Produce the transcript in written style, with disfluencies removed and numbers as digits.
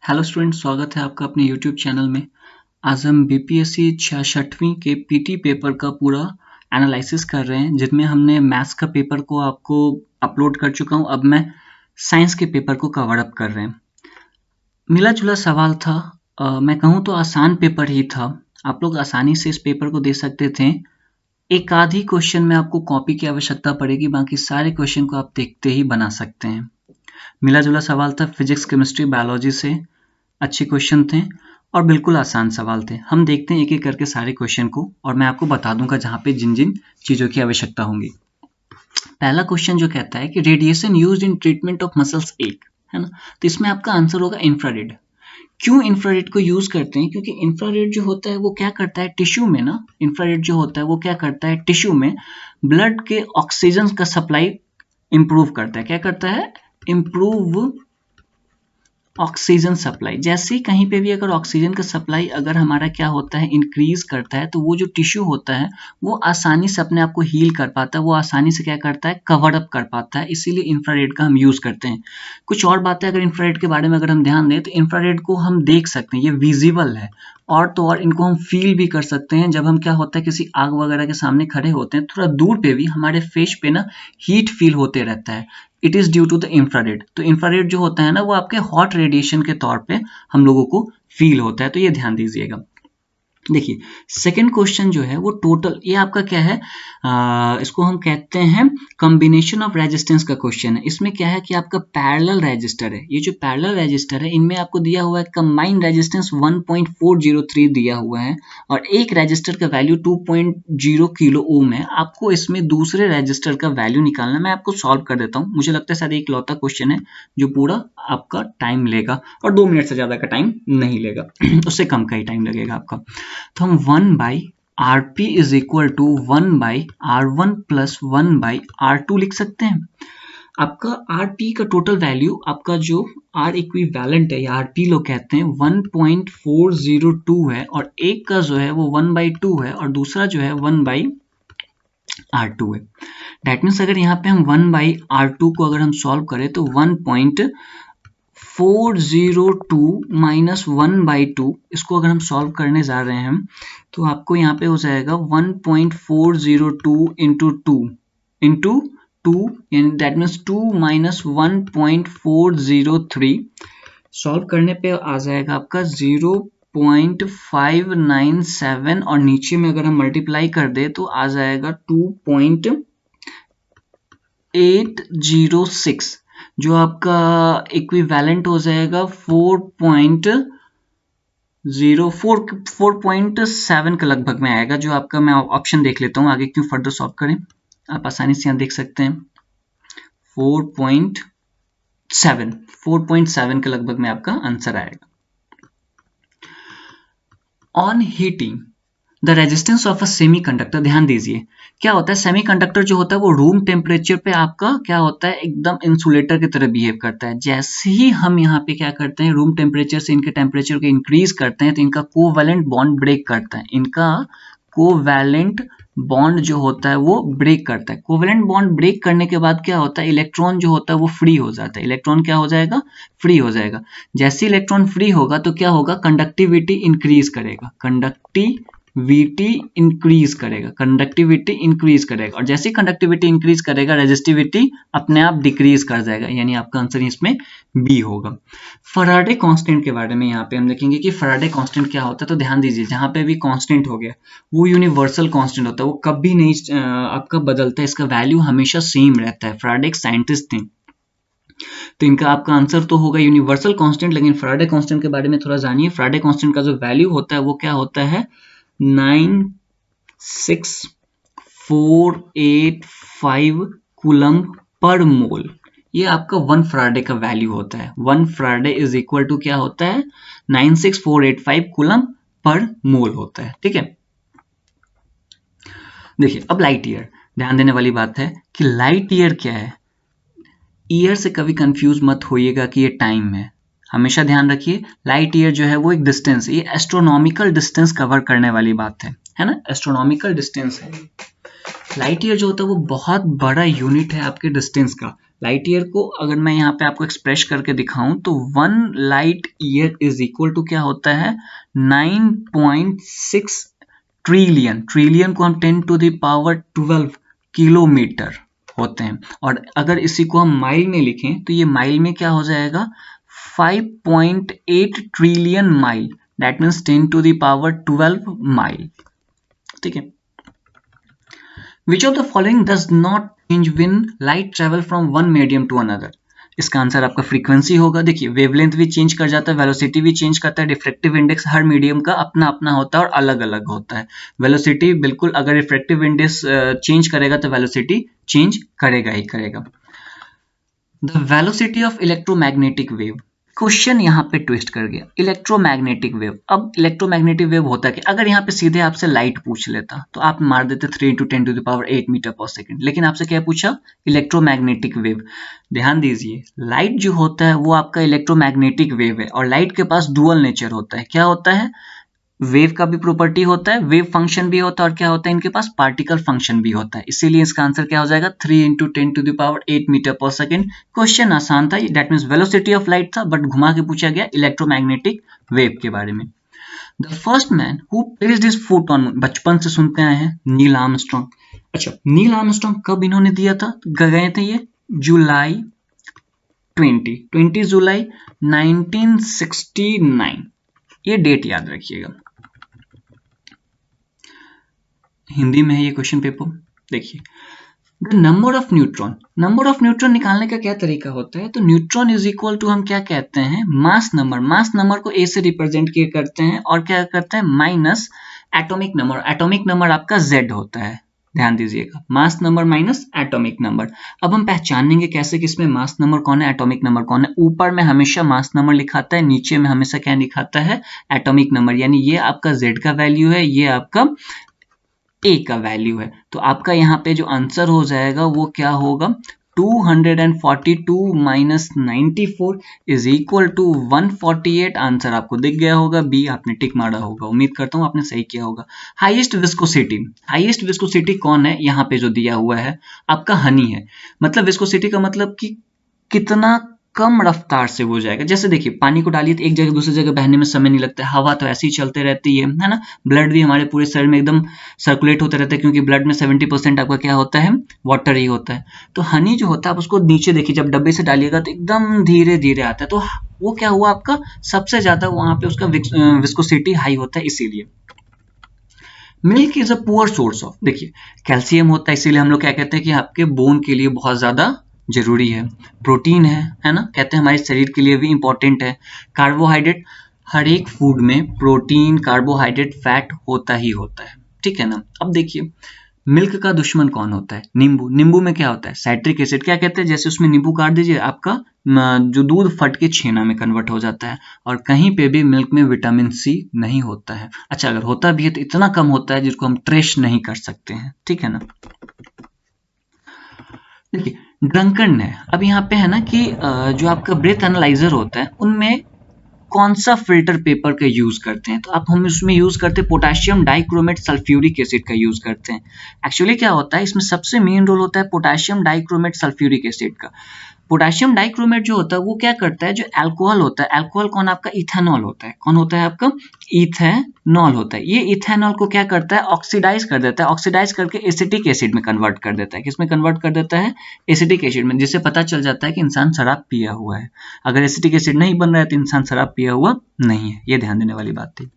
Hello student, स्वागत है आपका अपने यूट्यूब चैनल में। आज हम बीपीएससी 66वीं के पीटी पेपर का पूरा एनालिसिस कर रहे हैं, जिसमें हमने मैथ्स का पेपर को आपको अपलोड कर चुका हूं। अब मैं साइंस के पेपर को कवर अप कर रहे हैं। मिला जुला सवाल था, मैं कहूँ तो आसान पेपर ही था। आप लोग आसानी से इस पेपर को दे सकते थे। एक आध ही क्वेश्चन में आपको कॉपी की आवश्यकता पड़ेगी, बाकी सारे क्वेश्चन को आप देखते ही बना सकते हैं। मिला जुला सवाल था, फिजिक्स, केमिस्ट्री, बायोलॉजी से अच्छे क्वेश्चन थे और बिल्कुल आसान सवाल थे। हम देखते हैं एक एक करके सारे क्वेश्चन को और मैं आपको बता दूंगा जहाँ पे जिन जिन चीज़ों की आवश्यकता होंगी। पहला क्वेश्चन जो कहता है कि radiation used in treatment of muscles एक, है ना। तो इसमें आपका आंसर होगा इंफ्रारेड। क्यों इंफ्रारेड को यूज करते हैं? क्योंकि इंफ्रारेड जो होता है वो क्या करता है टिश्यू में ना, इंफ्रारेड जो होता है वो क्या करता है टिश्यू में ब्लड के ऑक्सीजन का सप्लाई इंप्रूव करता है। क्या करता है? Improve oxygen supply. जैसे ही कहीं पे भी अगर ऑक्सीजन का सप्लाई अगर हमारा क्या होता है इंक्रीज करता है, तो वो जो टिश्यू होता है वो आसानी से अपने आप को हील कर पाता है, वो आसानी से क्या करता है कवर अप कर पाता है। इसीलिए इंफ्रारेड का हम यूज करते हैं। कुछ और बातें अगर इंफ्रारेड के बारे में अगर हम ध्यान दें तो इंफ्रारेड को हम देख सकते हैं, ये विजिबल है। और तो और इनको हम फील भी कर सकते हैं। जब हम क्या होता है किसी आग वगैरह के सामने खड़े होते हैं, थोड़ा दूर पे भी हमारे फेस पे ना हीट फील होते रहता है। It is due to the infrared. तो इंफ्रारेड जो होता है ना वो आपके हॉट रेडिएशन के तौर पे हम लोगों को फील होता है, तो ये ध्यान दीजिएगा। देखिए सेकंड क्वेश्चन जो है वो टोटल, ये आपका क्या है, इसको हम कहते हैं कॉम्बिनेशन ऑफ रेजिस्टेंस का क्वेश्चन है। इसमें क्या है कि आपका पैरेलल रेजिस्टर है। ये जो पैरेलल रेजिस्टर है इनमें आपको दिया हुआ है कंबाइंड रेजिस्टेंस 1.403 दिया हुआ है और एक रेजिस्टर का वैल्यू 2.0 किलो ओम है। आपको इसमें दूसरे रेजिस्टर का वैल्यू निकालना है। मैं आपको सॉल्व कर देता हूँ। मुझे लगता है शायद एक लौता क्वेश्चन है जो पूरा आपका टाइम लेगा और 2 मिनट से ज्यादा का टाइम नहीं लेगा उससे कम का ही टाइम लगेगा आपका। तो हम 1 by R P is equal to 1 by R one plus 1 by R two लिख सकते हैं। आपका आर पी का टोटल वैल्यू, आपका जो आर इक्विवेलेंट है या आर पी लोग कहते हैं 1.402 है और एक का जो है वो 1/2 है और दूसरा जो है 1/R2 है। डेट मीन्स अगर यहाँ पे हम 1/R2 को अगर हम सॉल्व करें तो 1.402 माइनस 1/2, इसको अगर हम सॉल्व करने जा रहे हैं तो आपको यहाँ पे हो जाएगा 1.402 इंटू टू यानी दैट मीन्स 2 माइनस 1.403। सॉल्व करने पे आ जाएगा आपका 0.597 और नीचे में अगर हम मल्टीप्लाई कर दे तो आ जाएगा 2.806, जो आपका इक्विवेलेंट हो जाएगा 4.7 के लगभग में आएगा। जो आपका, मैं ऑप्शन देख लेता हूँ आगे क्यों फर्दर सॉल्व करें, आप आसानी से यहाँ देख सकते हैं 4.7 के लगभग में आपका आंसर आएगा। On heating the resistance of a semiconductor, ध्यान दीजिए क्या होता है सेमीकंडक्टर जो होता है वो रूम टेम्परेचर पे आपका क्या होता है एकदम इंसुलेटर की तरह बिहेव करता है। जैसे ही हम यहाँ पे क्या करते हैं रूम टेम्परेचर से इनके टेम्परेचर को इंक्रीज करते हैं तो इनका कोवैलेंट बॉन्ड ब्रेक करता है। इनका कोवैलेंट बॉन्ड जो होता है वो ब्रेक करता है। कोवैलेंट बॉन्ड ब्रेक करने के बाद क्या होता है इलेक्ट्रॉन जो होता है वो फ्री हो जाता है। इलेक्ट्रॉन क्या हो जाएगा? फ्री हो जाएगा। जैसे इलेक्ट्रॉन फ्री होगा तो क्या होगा कंडक्टिविटी इंक्रीज करेगा, कंडक्टिविटी इंक्रीज करेगा और जैसे कंडक्टिविटी इंक्रीज करेगा रेजिस्टिविटी अपने आप डिक्रीज कर जाएगा, यानी आपका आंसर इसमें बी होगा। फैराडे कांस्टेंट के बारे में यहाँ पे हम देखेंगे कि फैराडे कांस्टेंट क्या होता है। तो ध्यान दीजिए जहां पे भी कांस्टेंट हो गया वो यूनिवर्सल कांस्टेंट होता है, वो कभी नहीं आपका बदलता है, इसका वैल्यू हमेशा सेम रहता है। फैराडे एक साइंटिस्ट थे, तो इनका आपका आंसर तो होगा यूनिवर्सल कांस्टेंट। लेकिन फैराडे कांस्टेंट के बारे में थोड़ा जानिए। फैराडे कांस्टेंट का जो वैल्यू होता है वो क्या होता है 96485 कूलम पर मोल। ये आपका 1 फैराडे का वैल्यू होता है। 1 फैराडे इज इक्वल टू क्या होता है 96485 कूलम पर मोल होता है। ठीक है, देखिए अब लाइट ईयर, ध्यान देने वाली बात है कि लाइट ईयर क्या है। ईयर से कभी कंफ्यूज मत होइएगा कि ये टाइम है। हमेशा ध्यान रखिए लाइट ईयर जो है वो एक डिस्टेंस, ये एस्ट्रोनॉमिकल डिस्टेंस कवर करने वाली बात है ना, एस्ट्रोनॉमिकल डिस्टेंस है। लाइट ईयर जो होता है वो बहुत बड़ा यूनिट है आपके डिस्टेंस का। लाइट ईयर को अगर मैं यहाँ पे आपको एक्सप्रेस करके दिखाऊं तो 1 light year is equal to क्या होता है 9.6 ट्रिलियन। ट्रिलियन को हम 10⁻12 किलोमीटर होते हैं, और अगर इसी को हम माइल में लिखें तो ये माइल में क्या हो जाएगा 5.8 trillion mile, that means 10⁻12 mile. ठीक है। Which of the following does not change when light travel from one medium to another? इसका आंसर आपका फ्रीक्वेंसी होगा। देखिए वेवलेंथ भी चेंज कर जाता है, वेलोसिटी भी चेंज करता है, डिफ्रैक्टिव इंडेक्स हर मीडियम का अपना अपना होता है और अलग अलग होता है। वेलोसिटी बिल्कुल, अगर रिफ्रैक्टिव इंडेक्स चेंज करेगा तो वेलोसिटी चेंज करेगा ही करेगा। The velocity of electromagnetic wave, question यहाँ पे ट्विस्ट कर गया। इलेक्ट्रोमैग्नेटिक वेव, अब इलेक्ट्रोमैग्नेटिक वेव होता क्या, अगर यहाँ पे सीधे आपसे लाइट पूछ लेता तो आप मार देते 3 × 10⁸ मीटर पर सेकेंड, लेकिन आपसे क्या पूछा इलेक्ट्रोमैग्नेटिक वेव। ध्यान दीजिए लाइट जो होता है वो आपका इलेक्ट्रोमैग्नेटिक वेव है, और लाइट के पास डुअल नेचर होता है। क्या होता है, वेव का भी प्रॉपर्टी होता है, वेव फंक्शन भी होता है, और क्या होता है इनके पास पार्टिकल फंक्शन भी होता है। इसीलिए इसका आंसर क्या हो जाएगा 3 × 10⁸ मीटर पर सेकेंड। क्वेश्चन आसान था, that means velocity of light था, बट घुमा के पूछा गया इलेक्ट्रोमैग्नेटिक वेव के बारे में। The first man who placed his foot on, बचपन से सुनते आए हैं नील आर्मस्ट्रांग। अच्छा, नील आर्मस्ट्रांग कब इन्होंने दिया था, गए थे ये जुलाई 20 जुलाई 1969, ये डेट याद रखिएगा। हिंदी में है ये क्वेश्चन पेपर। देखिए the number of neutron, number of neutron निकालने का क्या तरीका होता है, तो न्यूट्रॉन इज इक्वल टू हम क्या कहते हैं मास नंबर। मास नंबर को ए से रिप्रेजेंट किए करते हैं, और क्या करते हैं minus atomic number. Atomic number आपका जेड होता है, ध्यान दीजिएगा, mass number minus atomic number. अब हम पहचानेंगे कैसे कि इसमें मास नंबर कौन है एटॉमिक नंबर कौन है। ऊपर में हमेशा मास नंबर लिखाता है, नीचे में हमेशा क्या लिखाता है एटॉमिक नंबर, यानी ये आपका जेड का वैल्यू है, ये आपका ए का वैल्यू है। तो आपका यहाँ पे जो आंसर हो जाएगा वो क्या होगा 242 minus 94 is equal to 148। Answer आपको दिख गया होगा, बी आपने टिक मारा होगा। उम्मीद करता हूँ आपने सही किया होगा। हाईएस्ट विस्कोसिटी, हाईएस्ट विस्कोसिटी कौन है यहाँ पे जो दिया हुआ है आपका हनी है। मतलब विस्कोसिटी का मतलब कि कितना कम रफ्तार से हो जाएगा। जैसे देखिए पानी को डालिए तो एक जगह दूसरी जगह बहने में समय नहीं लगता है, हवा तो ऐसे ही चलते रहती है ना। ब्लड भी हमारे पूरे शरीर में एकदम सर्कुलेट होता रहता है, क्योंकि ब्लड में 70% आपका क्या होता है वाटर ही होता है। तो हनी जो होता है आप उसको नीचे देखिए, जब डब्बे से डालिएगा तो एकदम धीरे धीरे आता है, तो वो क्या हुआ आपका सबसे ज्यादा वहां पे उसका विस्कोसिटी हाई होता है। इसीलिए milk is a poor source of, देखिए कैल्शियम होता है, इसीलिए हम लोग क्या कहते हैं कि आपके बोन के लिए बहुत ज्यादा जरूरी है। प्रोटीन है ना, कहते हैं हमारे शरीर के लिए भी इंपॉर्टेंट है। कार्बोहाइड्रेट, हर एक फूड में प्रोटीन कार्बोहाइड्रेट फैट होता ही होता है, ठीक है ना। अब देखिए मिल्क का दुश्मन कौन होता है, नींबू। नींबू में क्या होता है साइट्रिक एसिड। क्या कहते हैं जैसे उसमें नींबू काट दीजिए आपका जो दूध फट के छेना में कन्वर्ट हो जाता है। और कहीं पे भी मिल्क में विटामिन सी नहीं होता है। अच्छा अगर होता भी है तो इतना कम होता है जिसको हम ट्रेस नहीं कर सकते हैं, ठीक है ना। देखिए ड्रंकन है, अब यहाँ पे है ना कि जो आपका ब्रेथ एनालाइजर होता है उनमें कौन सा फिल्टर पेपर का यूज करते हैं, तो आप हम इसमें यूज करते हैं पोटेशियम डाइक्रोमेट सल्फ्यूरिक एसिड का यूज करते हैं। एक्चुअली क्या होता है इसमें सबसे मेन रोल होता है पोटेशियम डाइक्रोमेट सल्फ्यूरिक एसिड का। पोटेशियम डाइक्रोमेट जो होता है वो क्या करता है, जो अल्कोहल होता है, अल्कोहल कौन आपका इथेनॉल होता है, कौन होता है आपका इथेनॉल होता है। ये इथेनॉल को क्या करता है ऑक्सीडाइज कर देता है, ऑक्सीडाइज करके एसिटिक एसिड में कन्वर्ट कर देता है। किसमें कन्वर्ट कर देता है एसिटिक एसिड में, जिससे पता चल जाता है कि इंसान शराब पिया हुआ है। अगर एसिटिक एसिड नहीं बन रहा है तो इंसान शराब पिया हुआ नहीं है, ये ध्यान देने वाली बात थी।